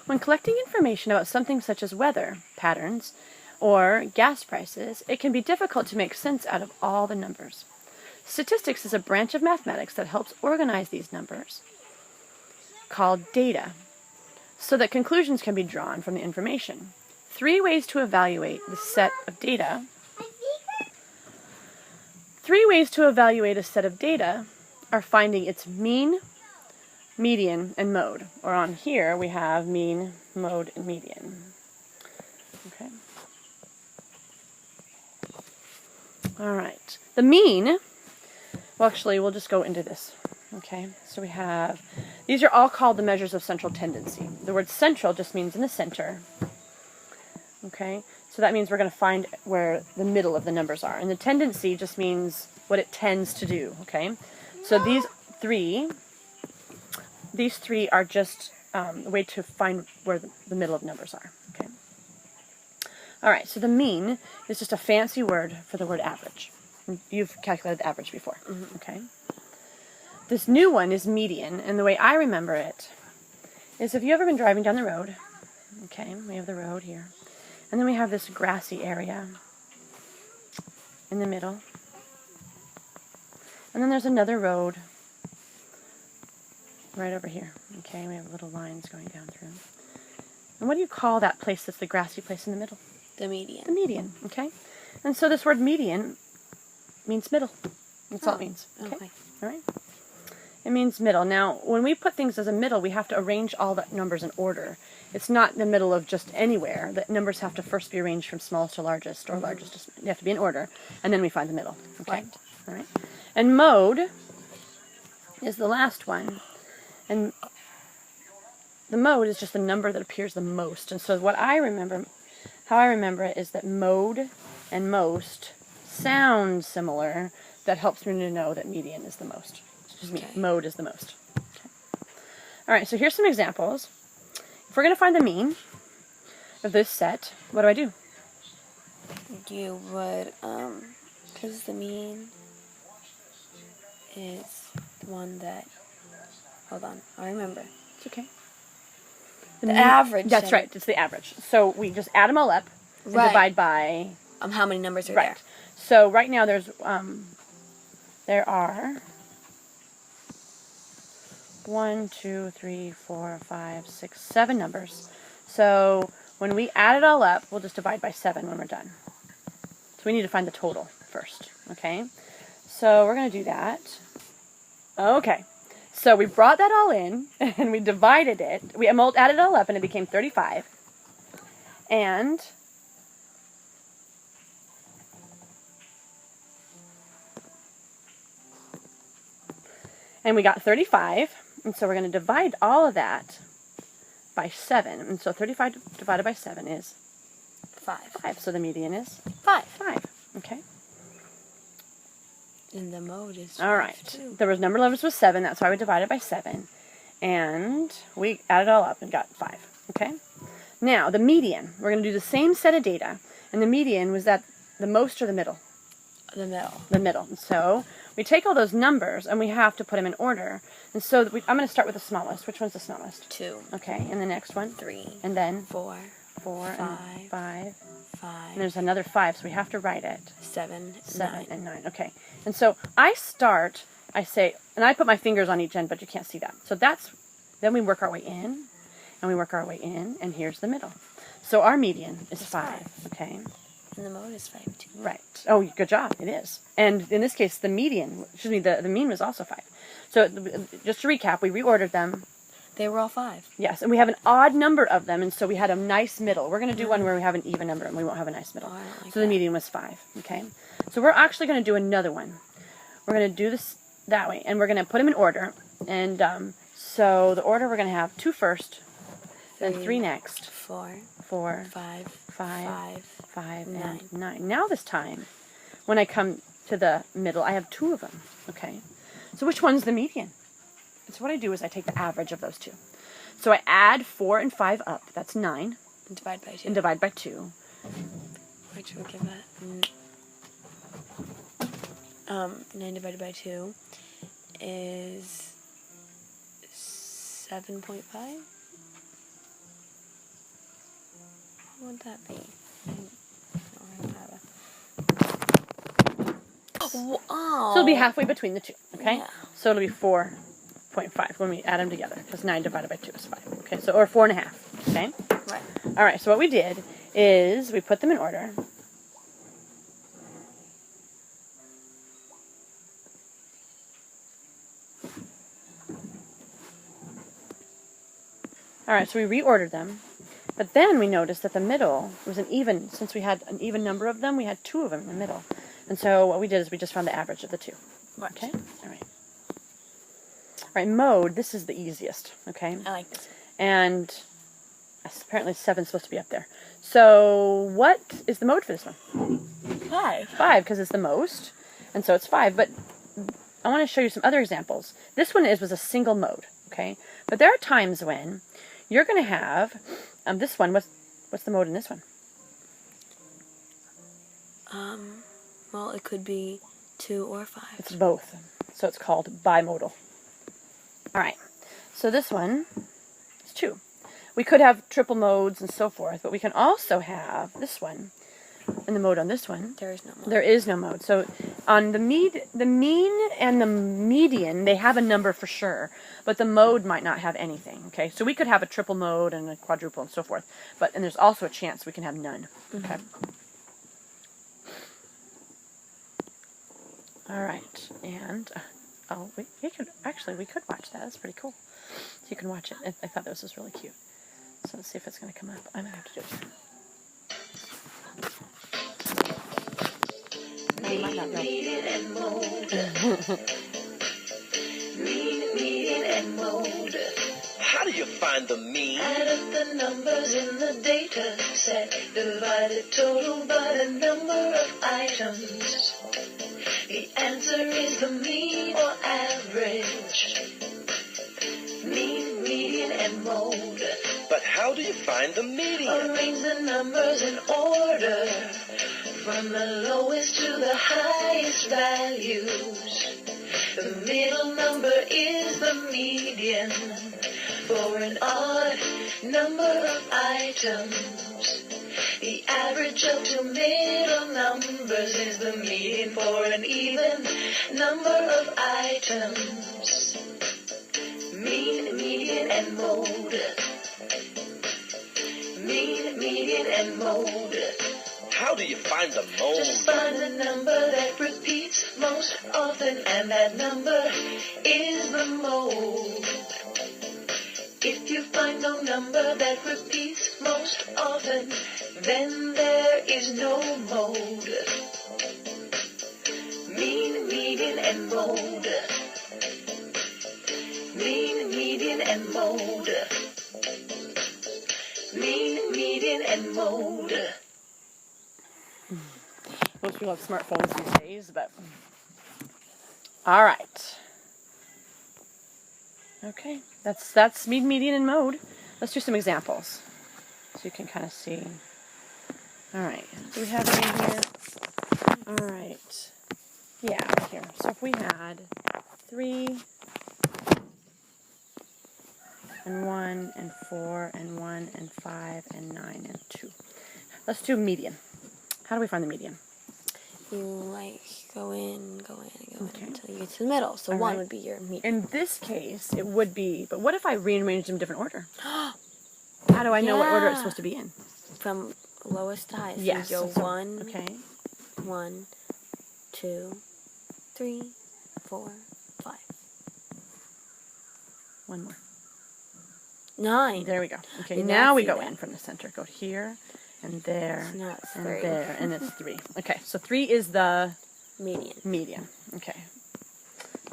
When collecting information about something such as weather patterns or gas prices, it can be difficult to make sense out of all the numbers. Statistics is a branch of mathematics that helps organize these numbers, called data, so that conclusions can be drawn from the information. 3 ways to evaluate the set of data. 3 ways to evaluate a set of data are finding its mean, median, and mode. Or on here we have mean, mode, and median. Okay. All right. The mean, well, actually, we'll just go into this. Okay. So we have, these are all called the measures of central tendency. The word central just means in the center. Okay. So that means we're going to find where the middle of the numbers are. And the tendency just means what it tends to do. Okay. So these three are just a way to find where the middle of numbers are. Okay. All right, so the mean is just a fancy word for the word average. You've calculated the average before. Mm-hmm. Okay. This new one is median, and the way I remember it is if you've ever been driving down the road, okay, we have the road here, and then we have this grassy area in the middle, and then there's another road right over here. Okay, we have little lines going down through. And what do you call that place that's the grassy place in the middle? The median. The median, okay? And so this word median means middle. That's all it means. Okay? All right? It means middle. Now, when we put things as a middle, we have to arrange all the numbers in order. It's not the middle of just anywhere. The numbers have to first be arranged from smallest to largest, or largest to, they have to be in order, and then we find the middle. Okay? Right. All right? And mode is the last one. And the mode is just the number that appears the most. And so what I remember, how I remember it is that mode and most sound similar. That helps me to know that median is the most. Excuse me, mode is the most. Okay. All right, so here's some examples. If we're going to find the mean of this set, what do I do? You would, because the mean is the one that, hold on, I remember. It's okay. The average. That's right, it's the average. So we just add them all up and divide by... how many numbers are there. So right now there are 1, 2, 3, 4, 5, 6, 7 numbers. So when we add it all up, we'll just divide by 7 when we're done. So we need to find the total first, okay? So we're going to do that. Okay. So we brought that all in, and we divided it. We added it all up, and it became 35. And we got 35, and so we're going to divide all of that by 7. And so 35 divided by 7 is 5. So the median is 5. Okay. And the mode is 5 all right. Too. There was number of numbers was 7. That's why we divided by 7. And we added it all up and got 5. Okay. Now, the median. We're going to do the same set of data. And the median was that the most or the middle? The middle. The middle. So we take all those numbers and we have to put them in order. And so I'm going to start with the smallest. Which one's the smallest? 2. Okay. And the next one? 3. And then? 4. 4 5. And 5. 5. And there's another 5, so we have to write it. 7. 7 and 9. Okay. And so I say, and I put my fingers on each end, but you can't see that. So then we work our way in, and we work our way in, and here's the middle. So our median is 5. Okay. And the mode is 5 too. Right. Oh, good job. It is. And in this case, the mean was also 5. So just to recap, we reordered them. They were all 5. Yes, and we have an odd number of them, and so we had a nice middle. We're going to do one where we have an even number, and we won't have a nice middle. Oh, I don't like so the median was 5. Okay. So we're actually going to do another one. We're going to do this that way, and we're going to put them in order. And so the order, we're going to have 2 first, then 3 next. 4. 4. 5. 5. 9. And 9. Now this time, when I come to the middle, I have 2 of them. Okay. So which one's the median? So what I do is I take the average of those 2. So I add 4 and 5 up. That's 9. And divide by 2. And divide by 2. What should we give that? 9 divided by 2 is 7.5. What would that be? I don't have a... So it'll be halfway between the two, okay? Yeah. So it'll be 4.5 when we add them together, because 9 divided by 2 is 5, okay? So, or 4.5, okay? Right. All right, so what we did is we put them in order. All right, so we reordered them, but then we noticed that the middle was an even, since we had an even number of them, we had 2 of them in the middle. And so what we did is we just found the average of the 2. Right. Okay? All right. All right, mode, this is the easiest, okay? I like this. And apparently 7 is supposed to be up there. So what is the mode for this one? 5. 5, because it's the most, and so it's 5. But I want to show you some other examples. This one was a single mode, okay? But there are times when you're going to have this one. What's the mode in this one? Well, it could be 2 or 5. It's both. So it's called bimodal. All right. So this one is 2. We could have triple modes and so forth, but we can also have this one. And the mode on this one, There is no mode. there is no mode. So on the mean and the median, they have a number for sure, but the mode might not have anything. Okay, so we could have a triple mode and a quadruple and so forth, and there's also a chance we can have none. Okay. All right, and we could watch that. That's pretty cool. So you can watch it. I thought this was really cute. So let's see if it's going to come up. I'm going to have to do it. I might not know. Median and mode. Median and mode. How do you find the mean? Add up the numbers in the data set. Divide the total by the number of items. The answer is the mean or average. Mean, median, and mode. But how do you find the median? Arrange the numbers in order, from the lowest to the highest values. The middle number is the median for an odd number of items. The average of 2 middle numbers is the median for an even number of items. Mean, median, and mode. Mean, median, and mode. How do you find the mode? Just find the number that repeats most often, and that number is the mode. If you find no number that repeats most often, then there is no mode. Mean, median, and mode. Mean, median, and mode. Mean, median, and mode. Most people have smartphones these days, but all right. Okay, that's mean, median, and mode. Let's do some examples so you can kind of see. All right, do we have any here? All right, yeah, right here. So if we had 3 and 1 and 4 and 1 and 5 and 9 and 2. Let's do median. How do we find the median? You go in Okay. until you get to the middle. So All 1 right. would be your median. In this case, it would be, but what if I rearranged them in different order? How do I know what order it's Yeah. supposed to be in? From lowest to highest. Yes. You go so- 1, Okay. 1, 2, 3, 4, 5. One more. 9. There we go. Okay, Did now not we see go that. in from the center. Go here, and there, Now it's and 3. there, and it's 3. Okay, so 3 is the Median. median. Okay.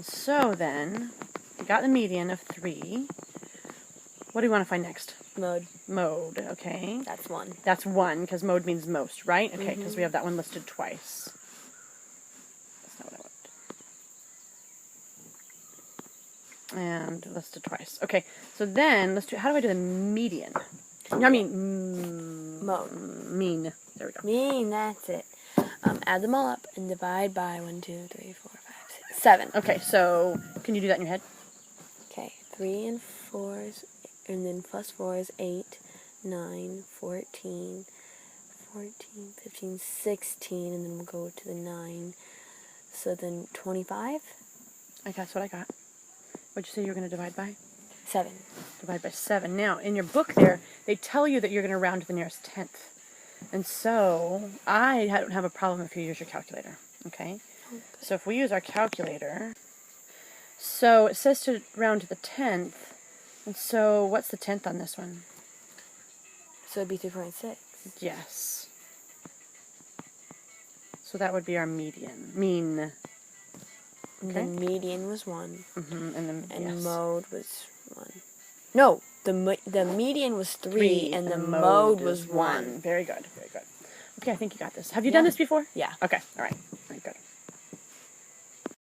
So then, we got the median of 3. What do we want to find next? Mode. Mode, okay. That's 1. That's 1, because mode means most, right? Okay, because we have that one listed twice. That's not what I want. And listed twice. Okay, so then, how do I do the median? I mean, Mode. mean. There we go. Mean, that's it. Add them all up and divide by 1, 2, 3, 4, 5, 6, 7. Okay, so, can you do that in your head? Okay, 3 and 4 is, and then plus 4 is 8. 9, 14, 15, 16, and then we'll go to the 9. So then 25? That's what I got. What'd you say you were going to divide by? 7. Divide by 7. Now, in your book there, they tell you that you're going to round to the nearest tenth. And so, I don't have a problem if you use your calculator. Okay? So if we use our calculator, so it says to round to the 10th. And so, what's the 10th on this one? So it'd be 3.6. Yes. So that would be our median. Mean. And Okay. the median was 1. And And mode was 1. No, the median was 3, and the mode was 1. Very good, very good. Okay, I think you got this. Have you done this before? Yeah. Okay, all right.